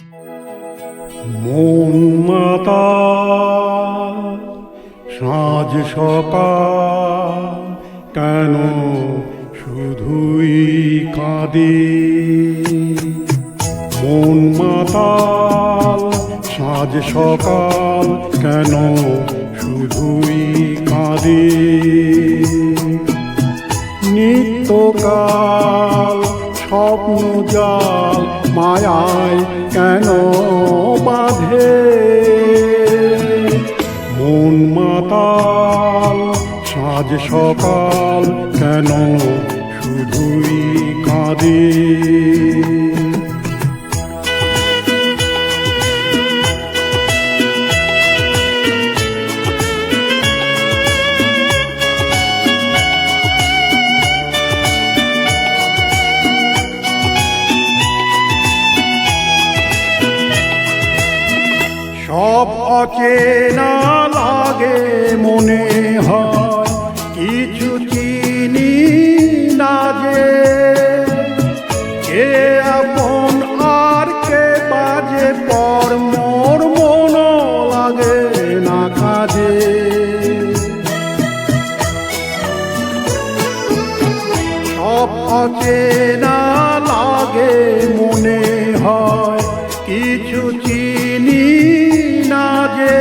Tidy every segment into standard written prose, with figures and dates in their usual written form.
মন মাতাল সাঁঝ সকাল কেন শুধুই কাঁদে। মন মাতাল সাঁঝ সকাল কেন শুধুই কাঁদে। নিত্যকাল স্বপ্ন জাল মায়ায় কেন বাঁধে। মন মাতাল সাঁঝ সকাল কেন শুধুই কাঁদে। সব অচেনা লাগে মনে হয় কিছু চিনি না যে। কে আপন আর কে বাজে পর মোর মন লাগে না কাজে। সব অচেনা লাগে মনে হয় কিছু চিনি না যে।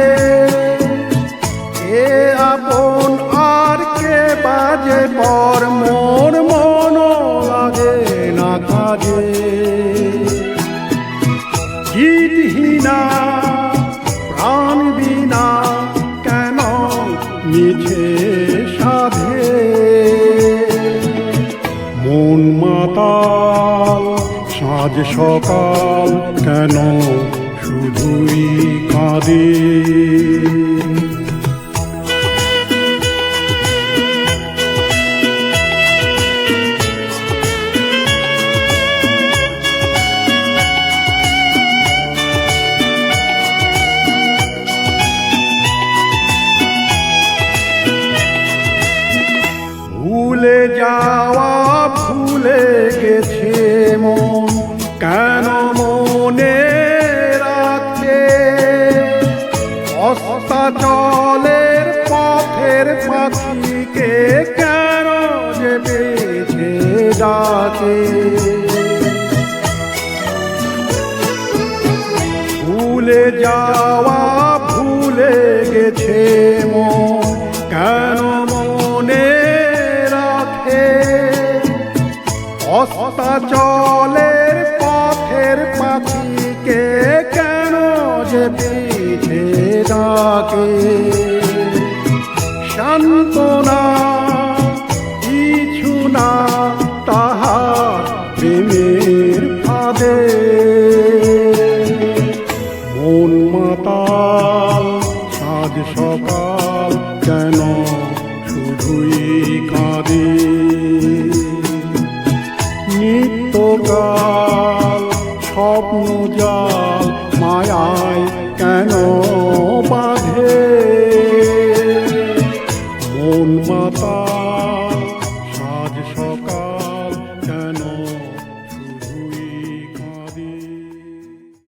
কে আপন আর কে বাজে পর মোর মন লাগে না কাজে। জিতহীনা প্রাণ বিনা কেন মিছে সাধে। মন মাতাল সাঁঝ সকাল কেন শুধুই কাঁদে। ভুলে যাওয়া ভুলে গেছে মন কেন মনে রাখে। অস্তাচলের পথের পাখিকে কেন যে বেছে ডাকে। ভুলে যাওয়া ভুলে গেছে মন কেন মনে রাখে। অস্তাচলের পথের পাখিকে কেন যে পিছে ডাকে। সান্ত্বনা কিছু না তাহার প্রেমের ফাঁদে। মন মাতাল সাঁঝ সকাল কেন শুধুই কাঁদে। নিত্যকাল